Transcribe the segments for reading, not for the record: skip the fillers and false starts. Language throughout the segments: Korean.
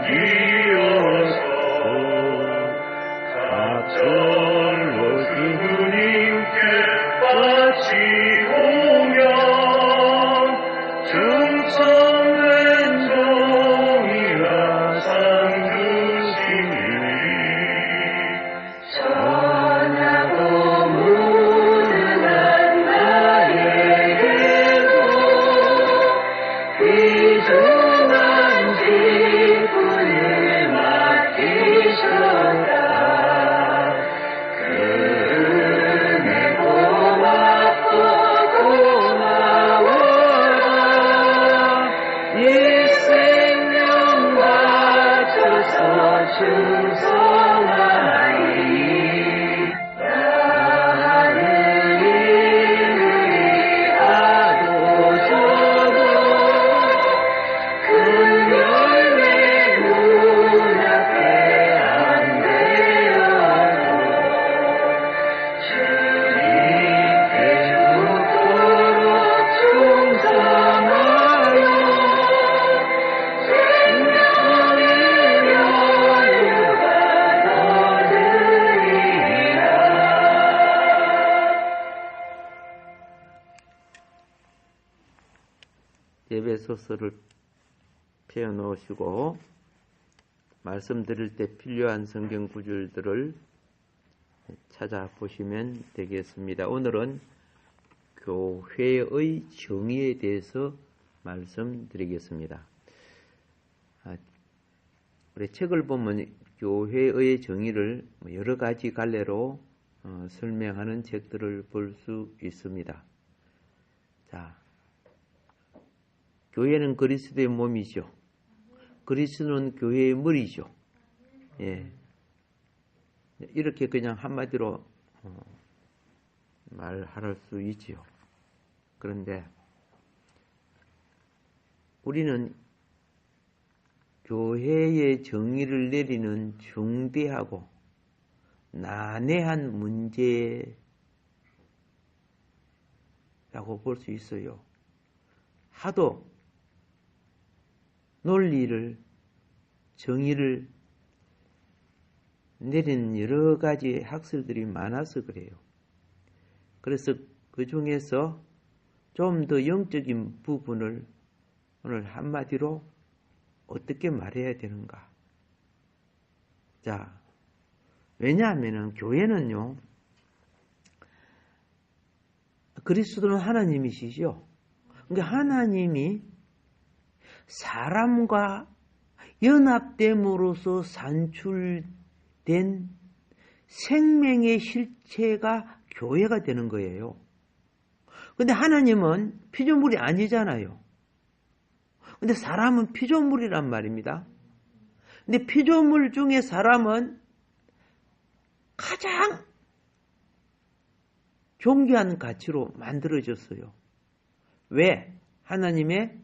지어서 각절로 주님께 바치오며 충성된 종이라 상 주시니 선하고 무능한 나에게도 귀중한 직분을 맡기셨다. 그 은혜 고맙고 고마워라. 이 생명 바쳐서 충성하리. 나를 위하도 저도 큰 열매 눈앞에 안 되어도 주님께 죽도록 충성하여 생명의 여유가 얻으리라. 예배소서를 펴놓으시고 말씀드릴 때 필요한 성경 구절들을 찾아보시면 되겠습니다. 오늘은 교회의 정의에 대해서 말씀드리겠습니다. 우리 책을 보면 교회의 정의를 여러 가지 갈래로 설명하는 책들을 볼 수 있습니다. 자, 교회는 그리스도의 몸이죠. 그리스도는 교회의 머리죠. 예. 이렇게 그냥 한마디로 말할 수 있지요. 그런데 우리는 교회의 정의를 내리는 중대하고 난해한 문제라고 볼 수 있어요. 하도 논리를, 정의를 내리는 여러 가지 학설들이 많아서 그래요. 그래서 그 중에서 좀 더 영적인 부분을 오늘 한마디로 어떻게 말해야 되는가. 자, 왜냐하면 교회는요, 그리스도는 하나님이시죠. 그러니까 하나님이 사람과 연합됨으로써 산출된 생명의 실체가 교회가 되는 거예요. 근데 하나님은 피조물이 아니잖아요. 근데 사람은 피조물이란 말입니다. 근데 피조물 중에 사람은 가장 존귀한 가치로 만들어졌어요. 왜? 하나님의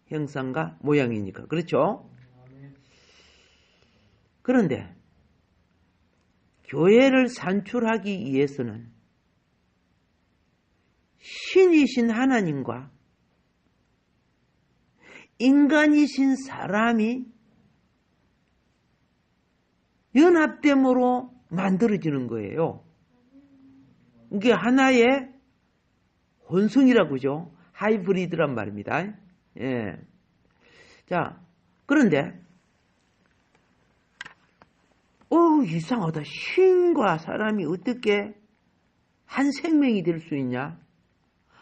형상과 모양이니까. 그렇죠? 그런데 교회를 산출하기 위해서는 신이신 하나님과 인간이신 사람이 연합됨으로 만들어지는 거예요. 이게 하나의 혼성이라고 하죠. 하이브리드란 말입니다. 예. 자, 그런데 이상하다. 신과 사람이 어떻게 한 생명이 될 수 있냐?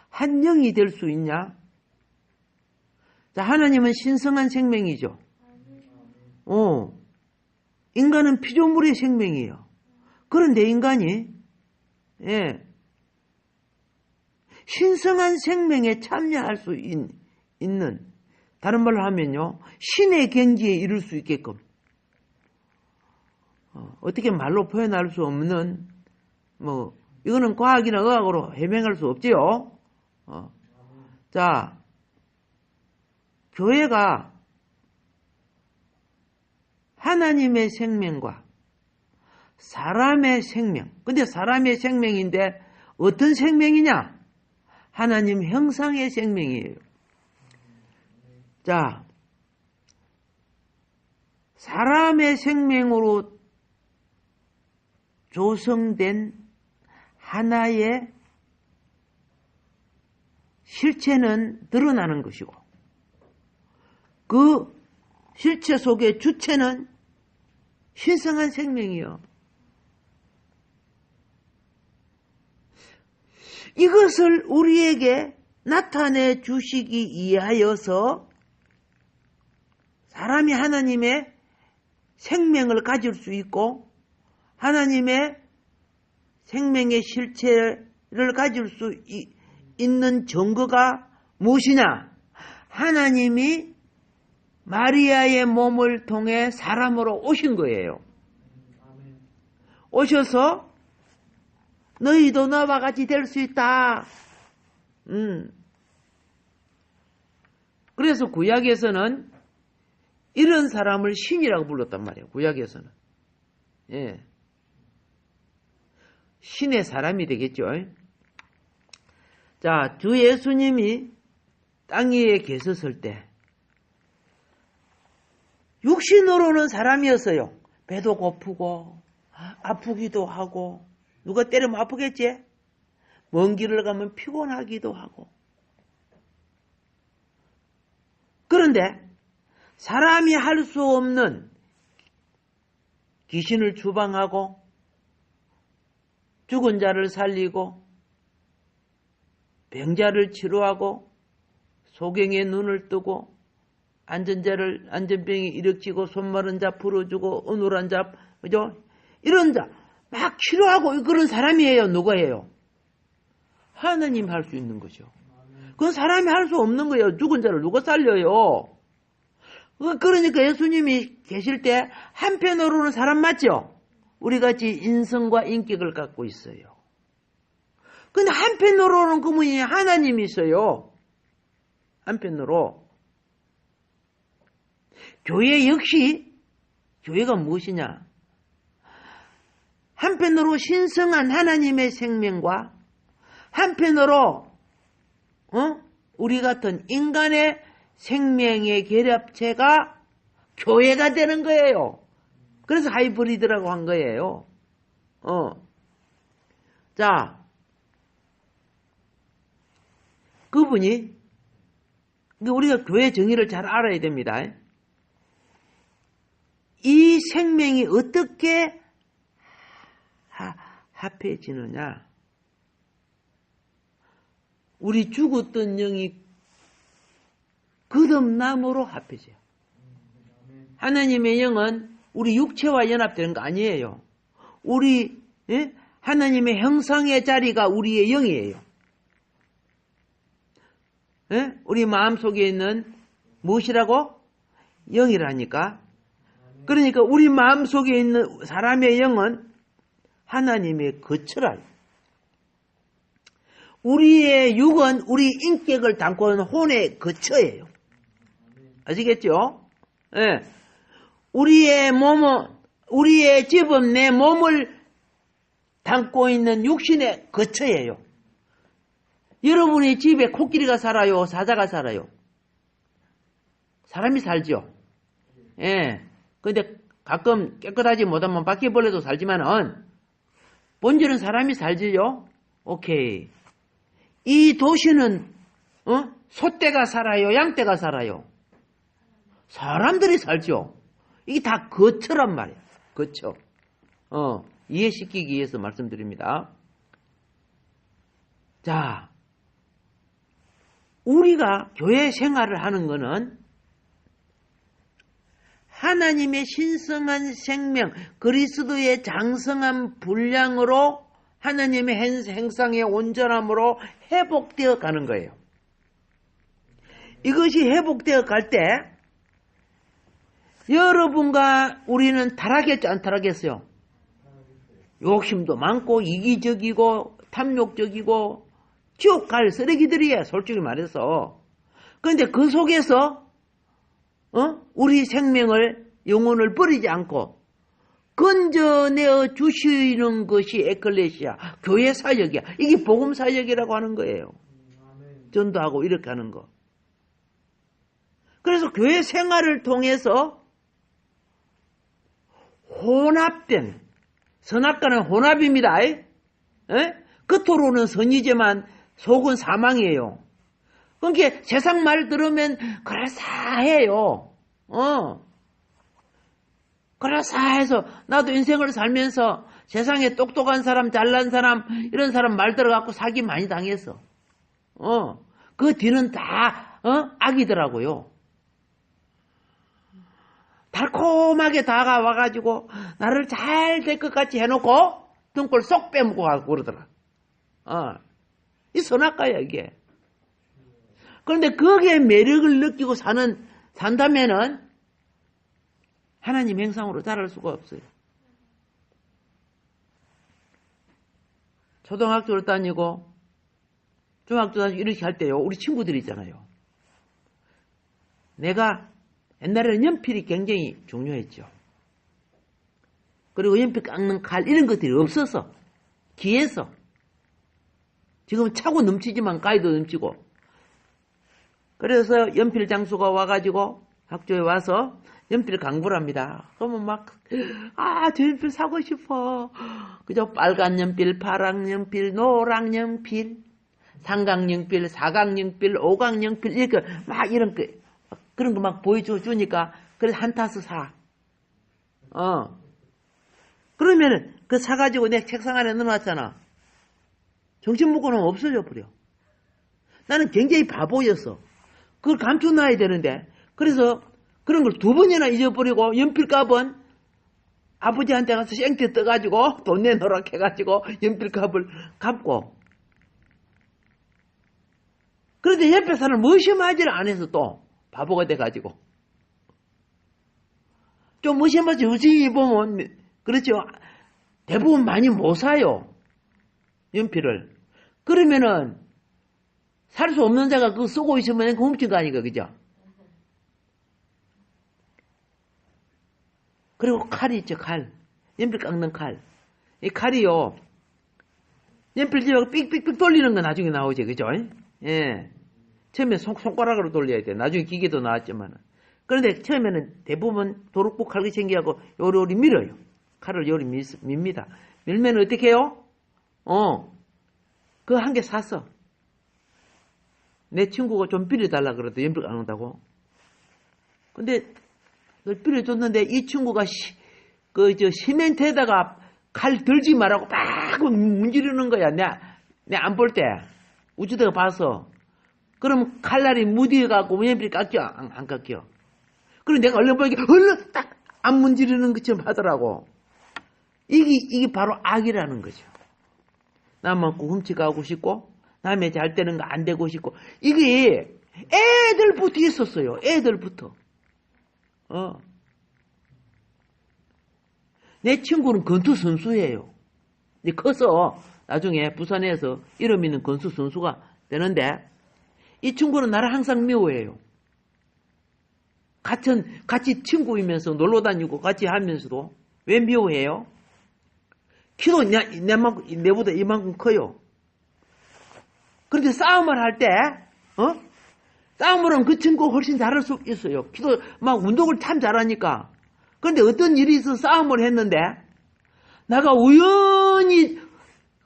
한 영이 될 수 있냐? 자, 하나님은 신성한 생명이죠. 인간은 피조물의 생명이에요. 그런데 인간이 신성한 생명에 참여할 수 있는, 다른 말로 하면요, 신의 경지에 이룰 수 있게끔, 어떻게 말로 표현할 수 없는, 이거는 과학이나 의학으로 해명할 수 없지요. 자, 교회가 하나님의 생명과 사람의 생명, 근데 사람의 생명인데 어떤 생명이냐? 하나님 형상의 생명이에요. 자, 사람의 생명으로 조성된 하나의 실체는 드러나는 것이고 그 실체 속의 주체는 신성한 생명이요. 이것을 우리에게 나타내 주시기 위하여서 사람이 하나님의 생명을 가질 수 있고 하나님의 생명의 실체를 가질 수 있는 증거가 무엇이냐? 하나님이 마리아의 몸을 통해 사람으로 오신 거예요. 오셔서 너희도 나와 같이 될 수 있다. 그래서 구약에서는 이런 사람을 신이라고 불렀단 말이에요. 구약에서는. 예. 신의 사람이 되겠죠. 자, 주 예수님이 땅 위에 계셨을 때 육신으로는 사람이었어요. 배도 고프고 아프기도 하고 누가 때리면 아프겠지? 먼 길을 가면 피곤하기도 하고. 그런데 사람이 할 수 없는 귀신을 추방하고 죽은 자를 살리고 병자를 치료하고 소경의 눈을 뜨고 안전병이 일으키고 손마른 자 풀어주고 어눌한 자, 그죠? 이런 자 막 치료하고 그런 사람이에요. 누구예요? 하나님 할 수 있는 거죠. 그건 사람이 할 수 없는 거예요. 죽은 자를 누가 살려요? 그러니까 예수님이 계실 때 한편으로는 사람 맞죠? 우리같이 인성과 인격을 갖고 있어요. 근데 한편으로는 그분이 하나님이셔요. 한편으로. 교회 역시, 교회가 무엇이냐? 한편으로 신성한 하나님의 생명과 한편으로 우리 같은 인간의 생명의 결합체가 교회가 되는 거예요. 그래서 하이브리드라고 한 거예요. 자, 그분이 우리가 교회 정의를 잘 알아야 됩니다. 이 생명이 어떻게 합해지느냐? 우리 죽었던 영이 거듭남으로 합해져요. 하나님의 영은 우리 육체와 연합되는 거 아니에요. 우리 하나님의 형상의 자리가 우리의 영이에요. 우리 마음속에 있는 무엇이라고? 영이라니까. 그러니까 우리 마음속에 있는 사람의 영은 하나님의 거처라. 우리의 육은 우리 인격을 담고 있는 혼의 거처예요. 아시겠죠? 예. 우리의 몸은, 우리의 집은 내 몸을 담고 있는 육신의 거처예요. 여러분의 집에 코끼리가 살아요? 사자가 살아요? 사람이 살죠? 예. 근데 가끔 깨끗하지 못하면 바퀴벌레도 살지만은, 본질은 사람이 살지요? 오케이. 이 도시는, 소떼가 살아요? 양떼가 살아요? 사람들이 살죠? 이게 다 거처란 말이에요. 거처. 이해시키기 위해서 말씀드립니다. 자, 우리가 교회 생활을 하는 거는 하나님의 신성한 생명, 그리스도의 장성한 분량으로 하나님의 행상의 온전함으로 회복되어 가는 거예요. 이것이 회복되어 갈 때 여러분과 우리는 타락했죠? 안 타락했어요? 욕심도 많고 이기적이고 탐욕적이고 지옥 갈 쓰레기들이에요. 솔직히 말해서. 그런데 그 속에서 우리 생명을 영혼을 버리지 않고 건져내어 주시는 것이 에클레시아, 교회 사역이야. 이게 복음 사역이라고 하는 거예요. 전도하고 이렇게 하는 거. 그래서 교회 생활을 통해서 혼합된, 선악과는 혼합입니다. 에? 겉으로는 선이지만 속은 사망이에요. 그러니까 세상 말 들으면 그럴싸해요. 그럴싸해서 나도 인생을 살면서 세상에 똑똑한 사람, 잘난 사람, 이런 사람 말 들어갖고 사기 많이 당했어. 그 뒤는 다 악이더라고요. 달콤하게 다가와가지고 나를 잘 될 것 같이 해놓고 등골 쏙 빼먹고 가고 그러더라. 이 선악과야 이게. 그런데 거기에 매력을 느끼고 산다면은 하나님 형상으로 자랄 수가 없어요. 초등학교를 다니고 중학교 다니고 이렇게 할 때요. 우리 친구들이 있잖아요. 내가 옛날에는 연필이 굉장히 중요했죠. 그리고 연필 깎는 칼 이런 것들이 없어서 귀해서 지금은 차고 넘치지만 가위도 넘치고 그래서 연필 장수가 와가지고 학교에 와서 연필 강구를 합니다. 그러면 막 저 연필 사고 싶어. 그죠? 빨간 연필, 파란 연필, 노랑 연필, 삼각 연필, 사각 연필, 오각 연필 이렇게 막 이런 거 그런 거 막 보여주니까 그래서 한 타스 사. 그러면은 그 사가지고 내 책상 안에 넣어놨잖아. 정신 먹고는 없어져 버려. 나는 굉장히 바보였어. 그걸 감춰놔야 되는데 그래서 그런 걸 2번이나 잊어버리고 연필값은 아버지한테 가서 생태 떠가지고 돈 내놓으라 해가지고 연필값을 갚고 그런데 옆에 사람 무심하지를 않아서 또 바보가 돼가지고 좀 무심하지 우지 보면 그렇죠. 대부분 많이 못 사요. 연필을. 그러면은 살 수 없는 자가 그거 쓰고 있으면 그 훔친 거 아니까 그죠? 그리고 칼이 있죠. 칼. 연필 깎는 칼. 이 칼이요. 연필 집에 삑삑삑 돌리는 거 나중에 나오죠. 그죠? 예. 처음에 손가락으로 돌려야 돼. 나중에 기계도 나왔지만. 그런데 처음에는 대부분 도둑국 칼이 생겨갖고 요리 밀어요. 칼을 요리 밉니다. 밀면 어떻게 해요? 그거 한 개 샀어. 내 친구가 좀 빌려달라 그러더니 연필 깎는다고. 근데 그걸 빌려줬는데 이 친구가 시멘트에다가 칼 들지 말라고 막 문지르는 거야. 내 안 볼 때. 우주대가 봐서. 그럼 칼날이 무디어갖고 연필이 깎여? 안 깎여. 그럼 내가 얼른 보니까 얼른 딱 안 문지르는 것처럼 하더라고. 이게 바로 악이라는 거죠. 남만 훔쳐가고 싶고 남의 잘 되는 거 안 되고 싶고 이게 애들부터 있었어요. 애들부터. 내 친구는 권투 선수예요. 이제 커서 나중에 부산에서 이름 있는 권투 선수가 되는데 이 친구는 나를 항상 미워해요. 같이 친구이면서 놀러 다니고 같이 하면서도 왜 미워해요? 키도 내보다 이만큼 커요. 그런데 싸움을 할 때, 싸움을 하면 그 친구가 훨씬 잘할 수 있어요. 키도 막 운동을 참 잘하니까. 그런데 어떤 일이 있어서 싸움을 했는데, 내가 우연히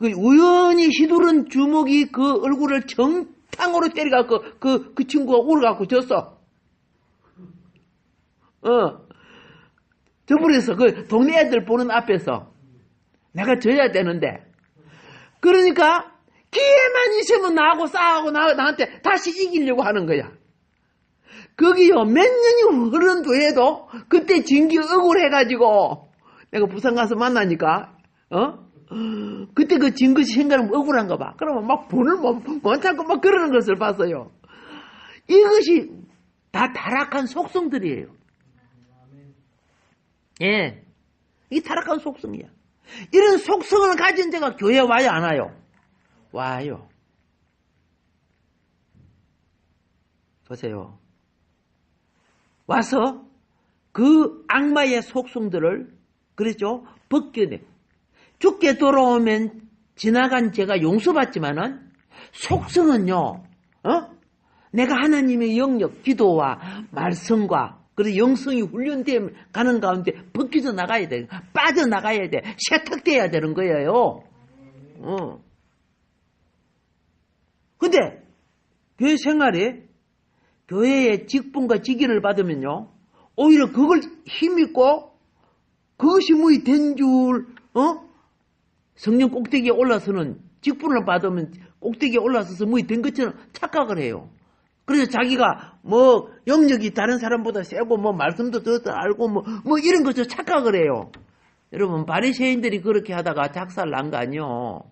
휘두른 주먹이 그 얼굴을 정탕으로 때려갖고 그 친구가 울어갖고 졌어. 저버려서 그 동네 애들 보는 앞에서 내가 져야 되는데 그러니까 기회만 있으면 나하고 싸우고 나한테 다시 이기려고 하는 거야. 거기요 몇 년이 흐른 뒤에도 그때 진기 억울해가지고 내가 부산 가서 만나니까 그때 그 진 것이 생각하면 억울한가 봐. 그러면 막 분을 못 참고 막 그러는 것을 봤어요. 이것이 다 타락한 속성들이에요. 예, 이 타락한 속성이야. 이런 속성을 가진 자가 교회에 와요, 안 와요? 와요. 보세요. 와서 그 악마의 속성들을 그렇죠? 벗겨내. 죽게 돌아오면 지나간 죄가 용서받지만은 속성은요. 내가 하나님의 영역, 기도와 말씀과 그래서 영성이 훈련되어 가는 가운데 벗겨져 나가야 돼. 빠져나가야 돼. 세탁돼야 되는 거예요. 근데 교회 생활에 교회의 직분과 직위를 받으면요, 오히려 그걸 힘입고 그것이 뭐이 된 줄, 성령 꼭대기에 올라서는 직분을 받으면 꼭대기에 올라서서 뭐이 된 것처럼 착각을 해요. 그래서 자기가 뭐 영역이 다른 사람보다 세고 뭐 말씀도 더 알고 뭐 이런 것처럼 착각을 해요. 여러분, 바리새인들이 그렇게 하다가 작살 난 거 아니요.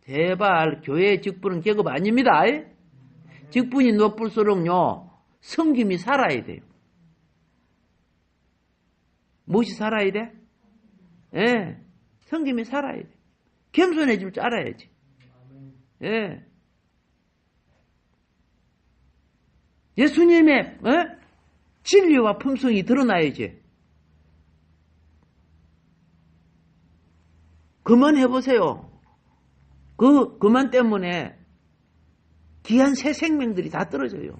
제발 교회의 직분은 계급 아닙니다. 직분이 높을수록요 섬김이 살아야 돼요. 무엇이 살아야 돼? 예, 섬김이 살아야 돼. 겸손해질 줄 알아야지. 예. 예수님의 진리와 품성이 드러나야지. 그만해보세요. 그만 때문에 귀한 새 생명들이 다 떨어져요.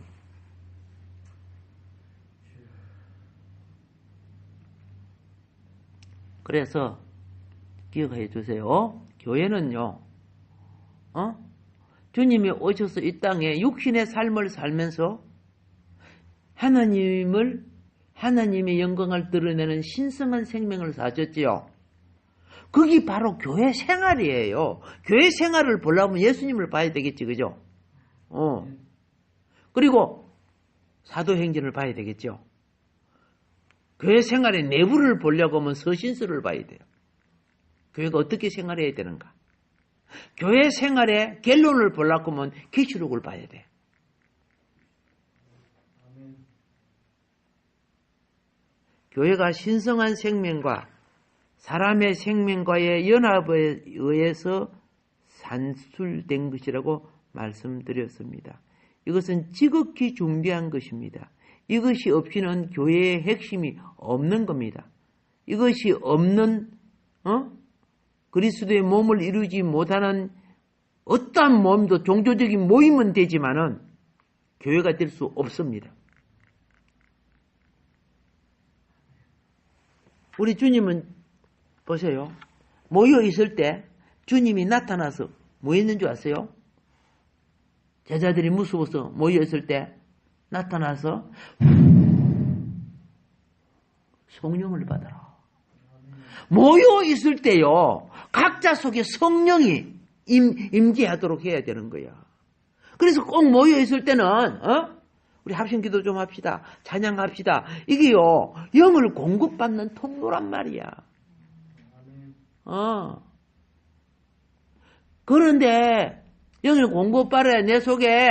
그래서 기억해 주세요. 교회는요, 주님이 오셔서 이 땅에 육신의 삶을 살면서 하나님의 영광을 드러내는 신성한 생명을 사셨지요. 그게 바로 교회 생활이에요. 교회 생활을 보려면 예수님을 봐야 되겠지, 그죠? 그리고 사도행전을 봐야 되겠죠. 교회 생활의 내부를 보려고 하면 서신서를 봐야 돼요. 교회가 어떻게 생활해야 되는가. 교회 생활의 결론을 보려고 하면 계시록을 봐야 돼요. 교회가 신성한 생명과 사람의 생명과의 연합에 의해서 산술된 것이라고 말씀드렸습니다. 이것은 지극히 중대한 것입니다. 이것이 없이는 교회의 핵심이 없는 겁니다. 이것이 없는 그리스도의 몸을 이루지 못하는 어떠한 몸도 종교적인 모임은 되지만은 교회가 될 수 없습니다. 우리 주님은 보세요. 모여 있을 때 주님이 나타나서 뭐 했는 줄 아세요? 제자들이 무서워서 모여 있을 때 나타나서 성령을 받아라. 모여 있을 때요, 각자 속에 성령이 임재하도록 해야 되는 거야. 그래서 꼭 모여 있을 때는 우리 합심기도 좀 합시다. 찬양합시다. 이게요, 영을 공급받는 통로란 말이야. 그런데 영을 공급받아야 내 속에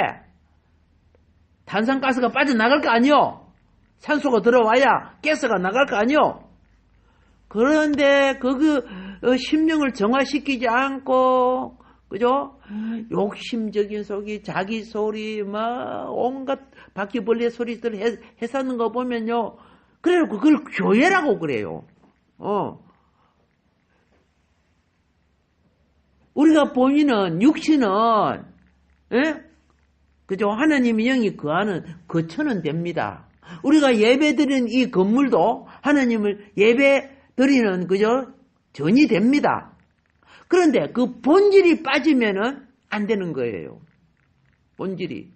탄산가스가 빠져나갈 거 아니요? 산소가 들어와야 가스가 나갈 거 아니요? 그런데 심령을 정화시키지 않고, 그죠? 욕심적인 소리, 자기 소리, 온갖 바퀴벌레 소리들 해사는 거 보면요. 그래요. 그걸 교회라고 그래요. 우리가 보이는 육신은, 그죠? 하나님의 영이 거하는 거처는 됩니다. 우리가 예배 드리는 이 건물도 하나님을 예배 드리는, 그죠? 전이 됩니다. 그런데 그 본질이 빠지면은 안 되는 거예요. 본질이.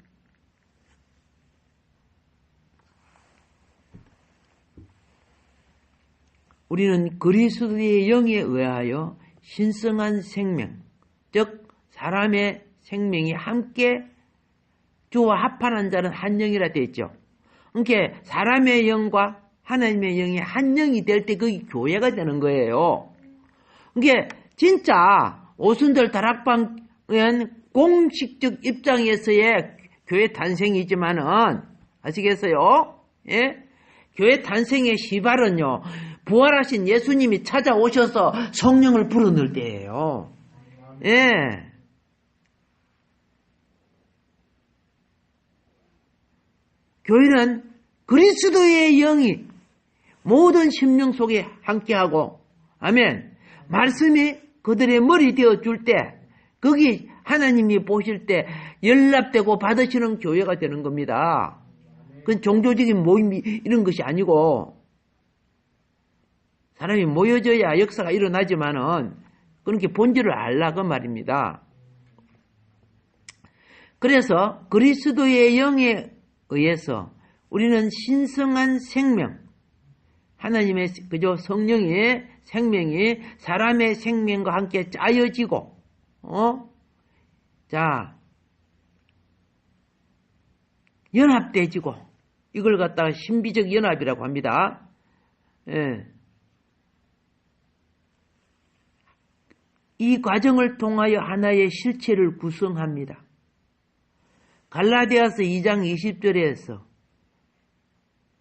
우리는 그리스도의 영에 의하여 신성한 생명, 즉 사람의 생명이 함께 주와 합한 자는 한 영이라 되어 있죠. 그러니까 사람의 영과 하나님의 영이 한 영이 될 때 그게 교회가 되는 거예요. 그러니까 진짜 오순절 다락방은 공식적 입장에서의 교회 탄생이지만은, 아시겠어요? 예? 교회 탄생의 시발은요, 부활하신 예수님이 찾아오셔서 성령을 불어넣을 때예요. 예. 교회는 그리스도의 영이 모든 심령 속에 함께하고, 아멘. 말씀이 그들의 머리 되어줄 때, 거기 하나님이 보실 때 연락되고 받으시는 교회가 되는 겁니다. 그건 종교적인 모임 이런 것이 아니고 사람이 모여져야 역사가 일어나지만은 그렇게 본질을 알라 그 말입니다. 그래서 그리스도의 영에 의해서 우리는 신성한 생명, 하나님의 그저 성령의 생명이 사람의 생명과 함께 짜여지고, 자, 연합돼지고, 이걸 갖다가 신비적 연합이라고 합니다. 예. 이 과정을 통하여 하나의 실체를 구성합니다. 갈라디아서 2장 20절에서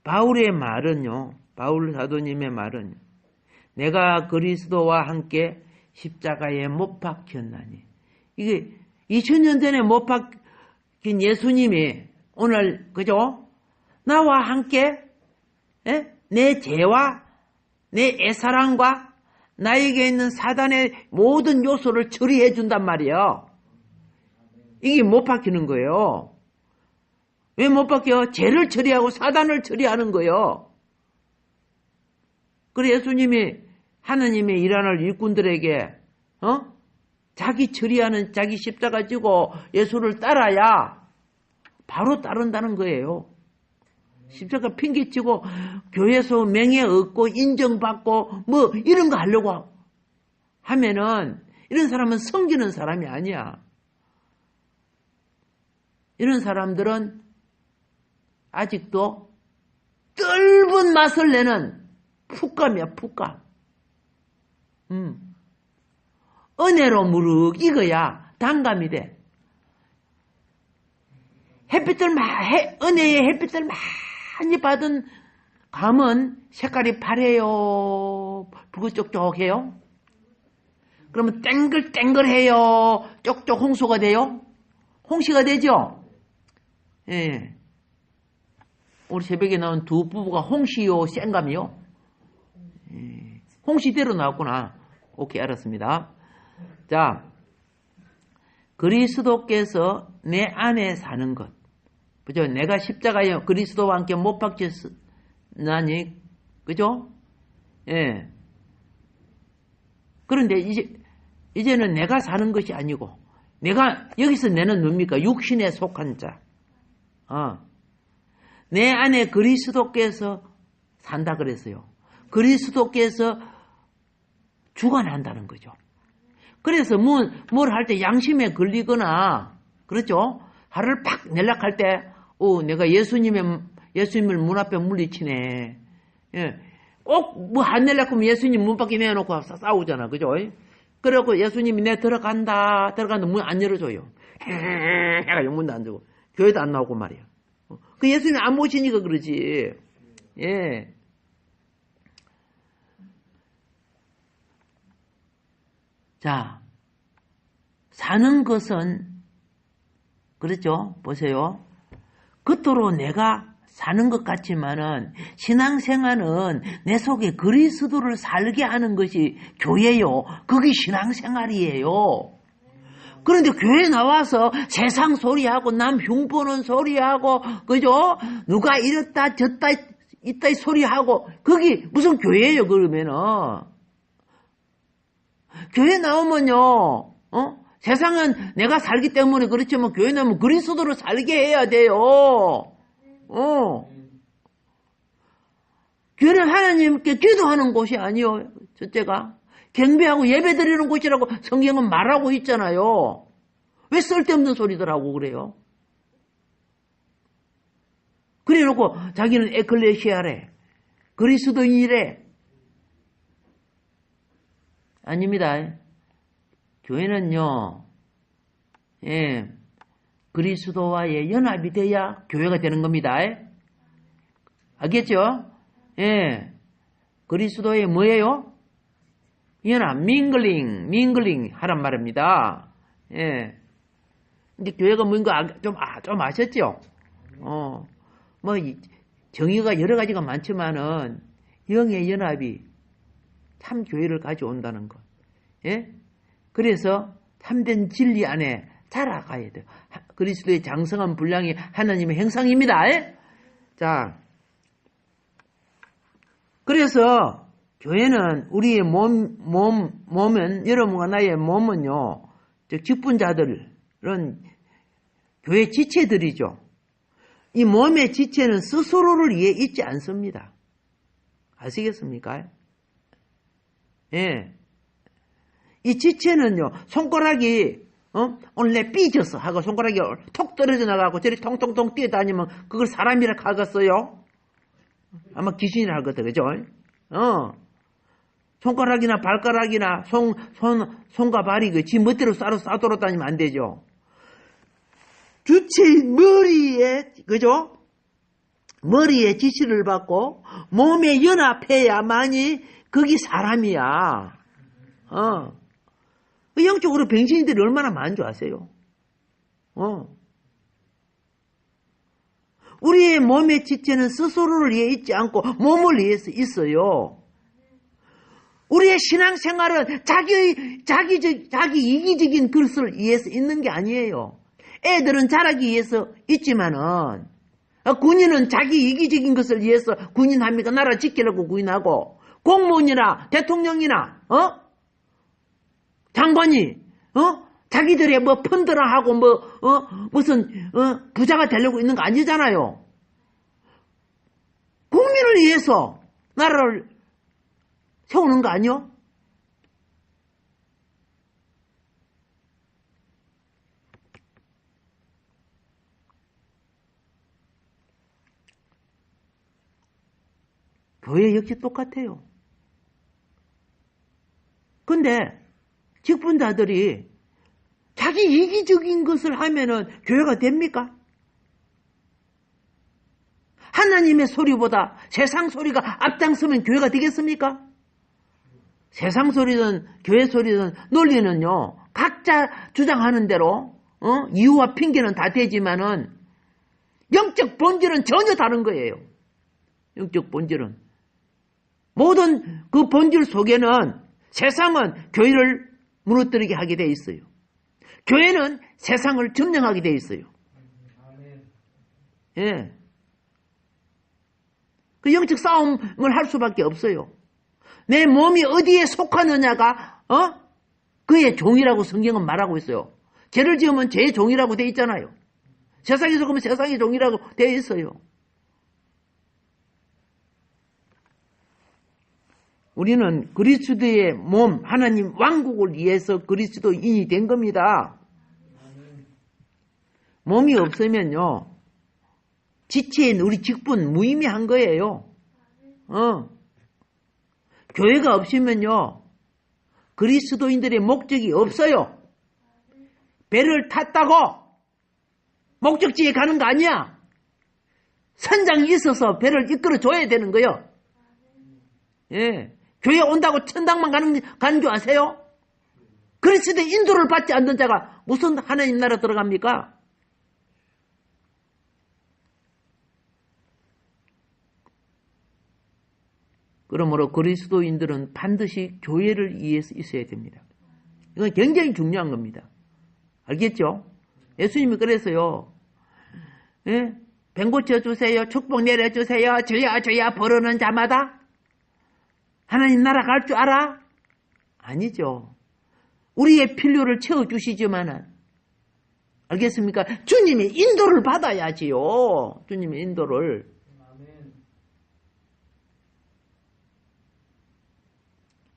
바울의 말은요, 바울 사도님의 말은 내가 그리스도와 함께 십자가에 못 박혔나니, 이게 2000년 전에 못 박힌 예수님이 오늘 그죠? 나와 함께 내 죄와 내 애사랑과 나에게 있는 사단의 모든 요소를 처리해 준단 말이에요. 이게 못 박히는 거예요. 왜 못 박혀? 죄를 처리하고 사단을 처리하는 거예요. 그래 예수님이 하나님의 일하는 일꾼들에게 자기 처리하는 자기 십자가 지고 예수를 따라야 바로 따른다는 거예요. 십자가 핑계치고 교회에서 명예 얻고 인정받고 뭐 이런 거 하려고 하면은 이런 사람은 섬기는 사람이 아니야. 이런 사람들은 아직도 떫은 맛을 내는 풋감이야, 풋감. 은혜로 무르 익어야 단감이 돼. 은혜의 햇빛을 많이 받은 감은 색깔이 파래요? 붉은쪽쪽해요? 그러면 땡글땡글해요? 쪽쪽 홍수가 돼요? 홍시가 되죠? 예. 우리 새벽에 나온 두 부부가 홍시요, 생감이요? 예. 홍시대로 나왔구나. 오케이, 알았습니다. 자, 그리스도께서 내 안에 사는 것. 그죠? 내가 십자가에 그리스도와 함께 못 박혔나니, 그죠? 예. 그런데 이제는 내가 사는 것이 아니고, 여기서 내는 뭡니까? 육신에 속한 자. 내 안에 그리스도께서 산다 그랬어요. 그리스도께서 주관한다는 거죠. 그래서 뭘 할 때 양심에 걸리거나, 그렇죠? 화를 팍 내려갈 때, 내가 예수님을 문 앞에 물리치네. 예. 꼭 뭐 안 내려고 하면 예수님 문 밖에 내놓고 싸우잖아. 그죠? 그래갖고 예수님이 들어간다 문 안 열어줘요. 해가지고 문도 안 주고. 교회도 안 나오고 말이야. 그 예수님 안 모시니까 그러지. 예. 자, 사는 것은, 그렇죠? 보세요. 겉으로 내가 사는 것 같지만은, 신앙생활은 내 속에 그리스도를 살게 하는 것이 교회요. 그게 신앙생활이에요. 그런데 교회 나와서 세상 소리하고 남 흉보는 소리하고 그죠? 누가 이랬다 저랬다 있다 소리하고 그게 무슨 교회예요 그러면은. 교회 나오면요 세상은 내가 살기 때문에 그렇지만 교회 나오면 그리스도로 살게 해야 돼요. 교회는 하나님께 기도하는 곳이 아니요. 첫째가 경배하고 예배드리는 곳이라고 성경은 말하고 있잖아요. 왜 쓸데없는 소리들 하고 그래요? 그래놓고 자기는 에클레시아래, 그리스도인이래. 아닙니다. 교회는요, 그리스도와의 연합이 돼야 교회가 되는 겁니다. 알겠죠? 그리스도의 뭐예요? 연합, 밍글링 하란 말입니다. 근데 교회가 뭔가 좀 아셨죠? 뭐, 정의가 여러 가지가 많지만은, 영의 연합이 참 교회를 가져온다는 것. 그래서 참된 진리 안에 자라가야 돼요. 그리스도의 장성한 분량이 하나님의 형상입니다. 자, 그래서 교회는 우리의 몸은, 여러분과 나의 몸은요, 직분자들은 교회 지체들이죠. 이 몸의 지체는 스스로를 위해 있지 않습니다. 아시겠습니까? 예. 이 지체는요, 손가락이, 오늘 내 삐졌어 하고 손가락이 톡 떨어져 나가고 저리 통통통 뛰어다니면 그걸 사람이라 하겠어요? 아마 귀신이라 하거든, 그죠? 손가락이나 발가락이나 손과 발이 지 멋대로 싸돌아 다니면 안 되죠. 주체인 머리에, 그죠? 머리에 지시를 받고 몸에 연합해야만이 그게 사람이야. 영적으로 병신들이 얼마나 많은 줄 아세요? 우리의 몸의 지체는 스스로를 위해 있지 않고 몸을 위해서 있어요. 우리의 신앙생활은 자기 이기적인 것을 위해서 있는 게 아니에요. 애들은 자라기 위해서 있지만은, 군인은 자기 이기적인 것을 위해서 군인합니까? 나라 지키려고 군인하고, 공무원이나 대통령이나, 장관이, 자기들의 뭐 펀드라 하고 무슨, 부자가 되려고 있는 거 아니잖아요. 국민을 위해서 나라를 세우는 거 아니요? 교회 역시 똑같아요. 근데 직분자들이 자기 이기적인 것을 하면은 교회가 됩니까? 하나님의 소리보다 세상 소리가 앞장서면 교회가 되겠습니까? 세상 소리든 교회 소리든 논리는요, 각자 주장하는 대로 이유와 핑계는 다 되지만은 영적 본질은 전혀 다른 거예요. 영적 본질은. 모든 그 본질 속에는 세상은 교회를 무너뜨리게 하게 돼 있어요. 교회는 세상을 점령하게 돼 있어요. 예. 그 영적 싸움을 할 수밖에 없어요. 내 몸이 어디에 속하느냐가 그의 종이라고 성경은 말하고 있어요. 죄를 지으면 죄의 종이라고 돼 있잖아요. 세상에 속으면 세상의 종이라고 돼 있어요. 우리는 그리스도의 몸, 하나님 왕국을 위해서 그리스도인이 된 겁니다. 몸이 없으면요, 지체인 우리 직분 무의미한 거예요. 교회가 없으면요, 그리스도인들의 목적이 없어요. 배를 탔다고 목적지에 가는 거 아니야. 선장이 있어서 배를 이끌어 줘야 되는 거예요. 예. 교회 온다고 천당만 가는 줄 아세요? 그리스도의 인도를 받지 않는 자가 무슨 하나님 나라 들어갑니까? 그러므로 그리스도인들은 반드시 교회를 위해서 있어야 됩니다. 이건 굉장히 중요한 겁니다. 알겠죠? 예수님이 그래서요, 예? 병 고쳐주세요, 축복 내려주세요, 주야 부르는 자마다 하나님 나라 갈 줄 알아? 아니죠. 우리의 필요를 채워주시지만은, 알겠습니까? 주님의 인도를 받아야지요. 주님의 인도를.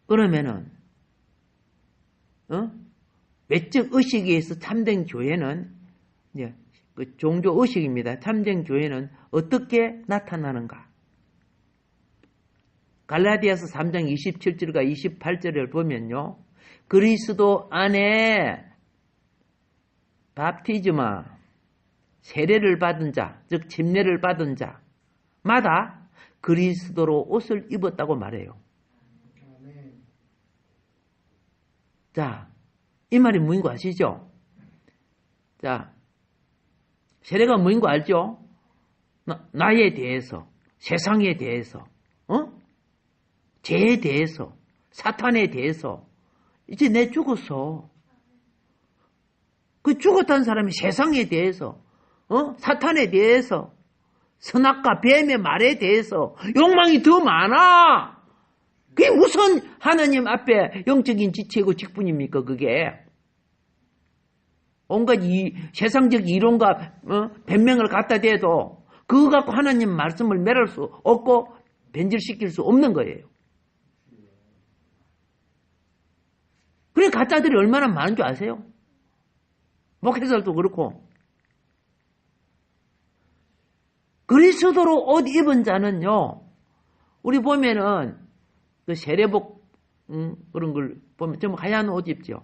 그러면은, 외적 의식에 의해서 참된 교회는, 이제 그 종교 의식입니다. 참된 교회는 어떻게 나타나는가? 갈라디아서 3장 27절과 28절을 보면요, 그리스도 안에 밥티즈마, 세례를 받은 자, 즉 침례를 받은 자마다 그리스도로 옷을 입었다고 말해요. 자, 이 말이 뭐인 거 아시죠? 자, 세례가 뭐인 거 알죠? 나에 대해서, 세상에 대해서, 죄에 대해서, 사탄에 대해서, 이제 내 죽었어. 그 죽었다는 사람이 세상에 대해서, 사탄에 대해서, 선악과 뱀의 말에 대해서 욕망이 더 많아. 그게 우선 하나님 앞에 영적인 지체고 직분입니까, 그게? 온갖 세상적 이론과 변명을 갖다 대도 그거 갖고 하나님 말씀을 매랄 수 없고 변질시킬 수 없는 거예요. 그래 가짜들이 얼마나 많은 줄 아세요? 목회자들도 그렇고. 그리스도로 옷 입은 자는요, 우리 보면은 그 세례복 그런 걸 보면 전부 하얀 옷 입죠.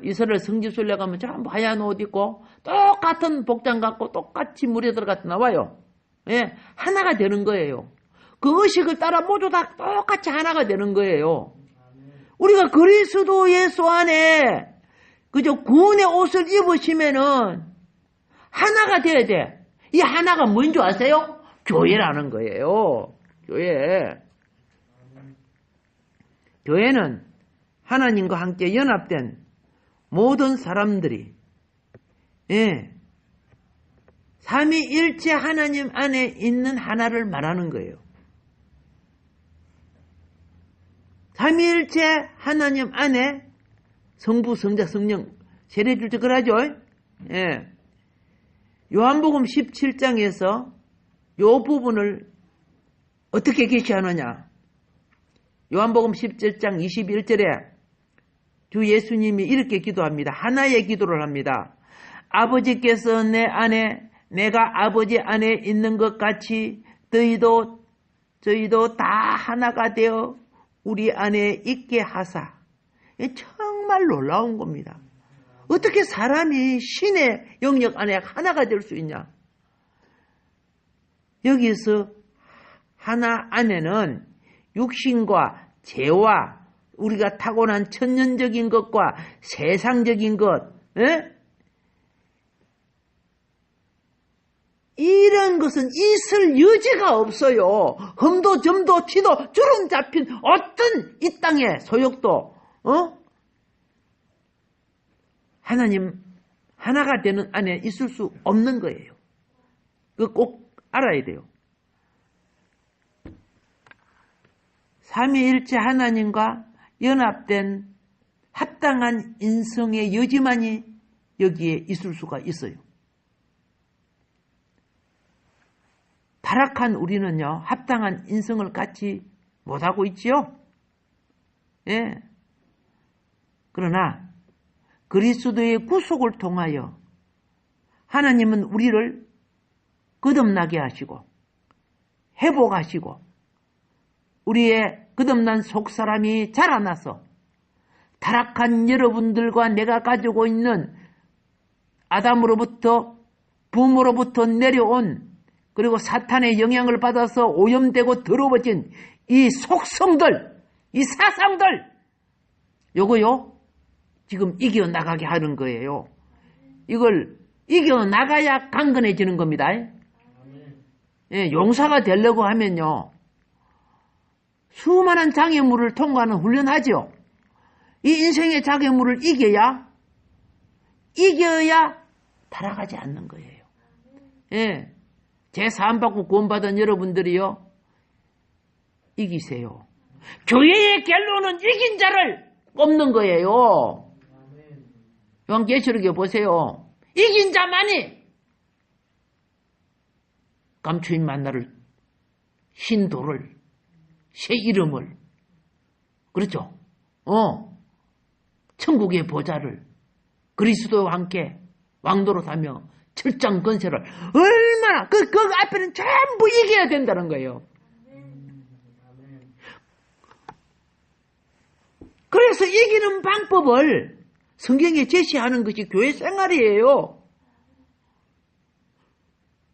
이스라엘 성지순례 가면 전부 하얀 옷 입고 똑같은 복장 갖고 똑같이 물에 들어가서 나와요. 예, 하나가 되는 거예요. 그 의식을 따라 모두 다 똑같이 하나가 되는 거예요. 우리가 그리스도 예수 안에 그저 구원의 옷을 입으시면은 하나가 돼야 돼. 이 하나가 뭔 줄 아세요? 교회라는 거예요. 교회. 교회는 하나님과 함께 연합된 모든 사람들이 삼위일체 하나님 안에 있는 하나를 말하는 거예요. 삼위일체 하나님 안에 성부, 성자, 성령 세례 줄 때 그러죠. 예. 요한복음 17장에서 요 부분을 어떻게 계시하느냐. 요한복음 17장 21절에 주 예수님이 이렇게 기도합니다. 하나의 기도를 합니다. 아버지께서 내 안에 내가 아버지 안에 있는 것 같이 저희도 다 하나가 되어 우리 안에 있게 하사. 정말 놀라운 겁니다. 어떻게 사람이 신의 영역 안에 하나가 될 수 있냐? 여기서 하나 안에는 육신과 죄와 우리가 타고난 천연적인 것과 세상적인 것, 이런 것은 있을 여지가 없어요. 흠도 점도 치도 주름 잡힌 어떤 이 땅의 소욕도 하나님 하나가 되는 안에 있을 수 없는 거예요. 그거 꼭 알아야 돼요. 삼위일체 하나님과 연합된 합당한 인성의 여지만이 여기에 있을 수가 있어요. 타락한 우리는요, 합당한 인성을 갖지 못하고 있지요. 예. 그러나 그리스도의 구속을 통하여 하나님은 우리를 거듭나게 하시고 회복하시고 우리의 거듭난 속사람이 자라나서 타락한 여러분들과 내가 가지고 있는 아담으로부터 붐으로부터 내려온 그리고 사탄의 영향을 받아서 오염되고 더러워진 이 속성들, 이 사상들, 요거요 지금 이겨나가게 하는 거예요. 이걸 이겨나가야 강건해지는 겁니다. 예, 용사가 되려고 하면요 수많은 장애물을 통과하는 훈련하죠. 이 인생의 장애물을 이겨야 타락하지 않는 거예요. 예, 제3받고 구원받은 여러분들이요 이기세요. 교회의 결론은 이긴 자를 뽑는 거예요. 요한계시록에 보세요. 이긴 자만이 감추인 만나를 신도를 새 이름을 그렇죠. 천국의 보좌를 그리스도와 함께 왕도로 사며 철장 건설을 얼마나 그 앞에는 전부 이겨야 된다는 거예요. 그래서 이기는 방법을 성경에 제시하는 것이 교회 생활이에요.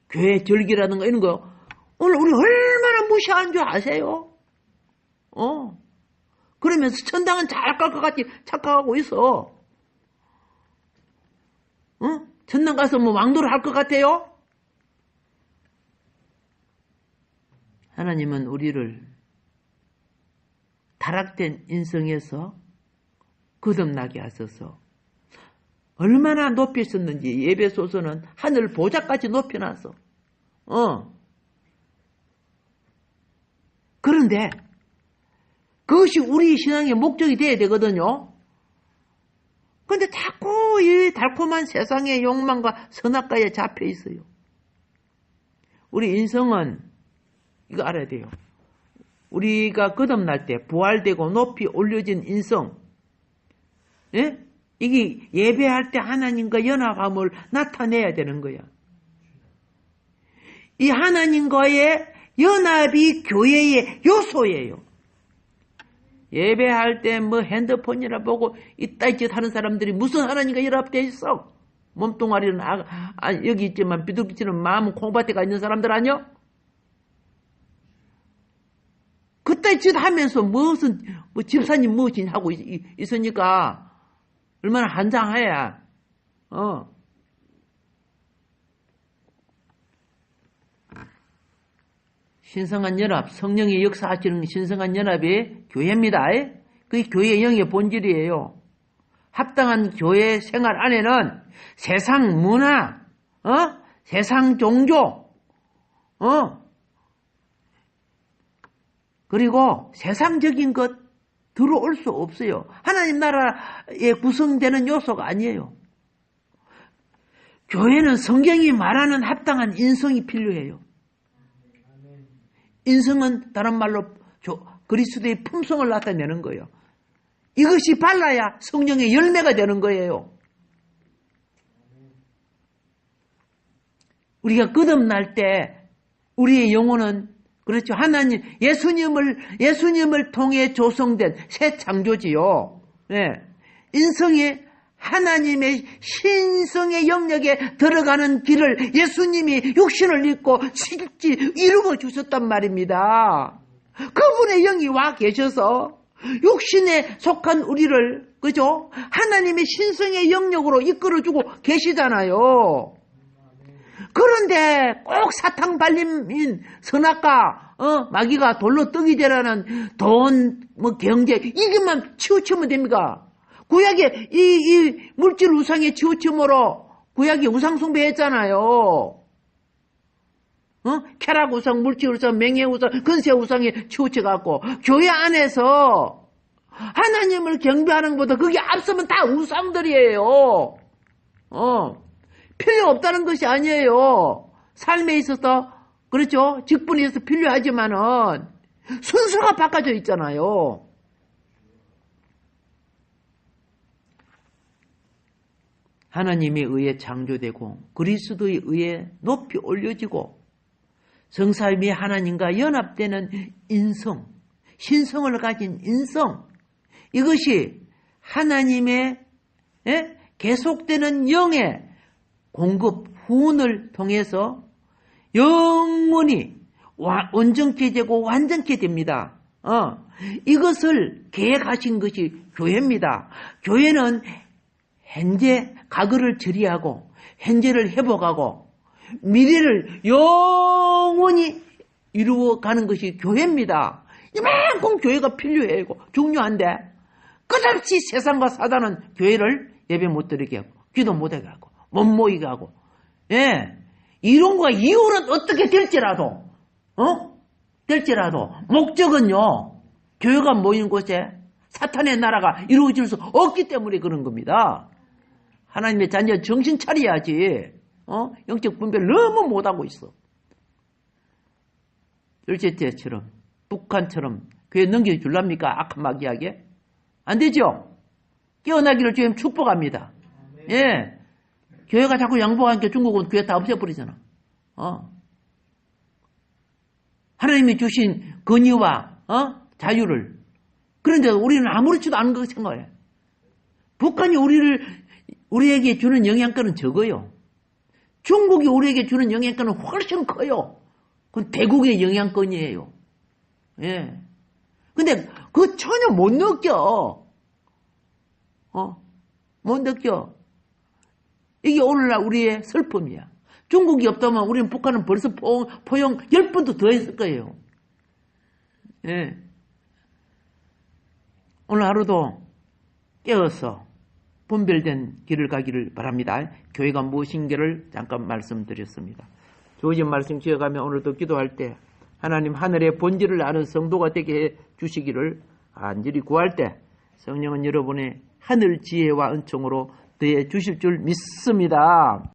교회 절기라든가 이런 거 오늘 우리 얼마나 무시하는 줄 아세요? 그러면서 천당은 잘 갈 것 같이 착각하고 있어. 천당 가서 뭐 왕도를 할 것 같아요? 하나님은 우리를 타락된 인성에서 거듭나게 하셔서 얼마나 높이셨는지 예배소서는 하늘 보좌까지 높여놨어. 그런데 그것이 우리 신앙의 목적이 돼야 되거든요. 그런데 자꾸 이 달콤한 세상의 욕망과 선악과에 잡혀 있어요. 우리 인성은 이거 알아야 돼요. 우리가 거듭날 때 부활되고 높이 올려진 인성, 예? 이게 예배할 때 하나님과 연합함을 나타내야 되는 거야. 이 하나님과의 연합이 교회의 요소예요. 예배할 때 뭐 핸드폰이나 보고 이따 이짓 하는 사람들이 무슨 하나님과 연합되어 있어? 몸뚱아리는 여기 있지만 비둘기치는 마음은 콩밭에 가 있는 사람들 아니요? 그따 짓 하면서 무슨 뭐 집사님 무엇이 하고 있으니까 얼마나 한장해야. 신성한 연합, 성령이 역사하시는 신성한 연합이 교회입니다. 그게 교회의 영의 본질이에요. 합당한 교회 생활 안에는 세상 문화, 세상 종교, 그리고 세상적인 것 들어올 수 없어요. 하나님 나라에 구성되는 요소가 아니에요. 교회는 성경이 말하는 합당한 인성이 필요해요. 인성은 다른 말로 그리스도의 품성을 나타내는 거예요. 이것이 발라야 성령의 열매가 되는 거예요. 우리가 거듭날 때 우리의 영혼은 그렇죠. 하나님, 예수님을 통해 조성된 새 창조지요. 네. 인성이 하나님의 신성의 영역에 들어가는 길을 예수님이 육신을 입고 실제 이루어 주셨단 말입니다. 그분의 영이 와 계셔서 육신에 속한 우리를, 그죠? 하나님의 신성의 영역으로 이끌어주고 계시잖아요. 그런데 꼭 사탕 발림인 선악과, 마귀가 돌로 떡이 되라는 돈, 경제, 이것만 치우치면 됩니까? 구약에 이 물질 우상의 치우침으로 구약이 우상 숭배했잖아요. 쾌락 우상, 물질 우상, 명예 우상, 근세 우상에 치우쳐갖고 교회 안에서 하나님을 경배하는 것보다 그게 앞서면 다 우상들이에요. 필요 없다는 것이 아니에요. 삶에 있어서 그렇죠. 직분에 있어서 필요하지만은 순서가 바꿔져 있잖아요. 하나님에 의해 창조되고 그리스도에 의해 높이 올려지고 성삼위 하나님과 연합되는 인성, 신성을 가진 인성, 이것이 하나님의 계속되는 영의 공급, 후원을 통해서 영원히 온전케 되고 완전케 됩니다. 이것을 계획하신 것이 교회입니다. 교회는 현재 과거를 처리하고 현재를 회복하고 미래를 영원히 이루어가는 것이 교회입니다. 이만큼 교회가 필요해요. 중요한데 끝없이 세상과 사단은 교회를 예배 못 드리게 하고 기도 못하게 하고 못 모이게 하고, 이론과 이유는 어떻게 될지라도 목적은요, 교회가 모이는 곳에 사탄의 나라가 이루어질 수 없기 때문에 그런 겁니다. 하나님의 자녀 정신 차려야지. 영적 분별을 너무 못하고 있어. 열제때처럼 북한처럼 교회 넘겨줄랍니까? 악한 마귀에게? 안 되죠? 깨어나기를 주님 축복합니다. 예. 교회가 자꾸 양보하니까 중국은 교회 다 없애버리잖아. 하나님이 주신 권위와 자유를. 그런데 우리는 아무렇지도 않은 것 생각해. 북한이 우리에게 주는 영향권은 적어요. 중국이 우리에게 주는 영향권은 훨씬 커요. 그건 대국의 영향권이에요. 예. 근데 그거 전혀 못 느껴. 못 느껴. 이게 오늘날 우리의 슬픔이야. 중국이 없다면 우리는 북한은 벌써 포용 10번도 더 했을 거예요. 예. 오늘 하루도 깨어서 분별된 길을 가기를 바랍니다. 교회가 무엇인가를 잠깐 말씀드렸습니다. 주어진 말씀 지어가며 오늘도 기도할 때 하나님 하늘의 본질을 아는 성도가 되게 해 주시기를 간절히 구할 때 성령은 여러분의 하늘 지혜와 은총으로 더해 주실 줄 믿습니다.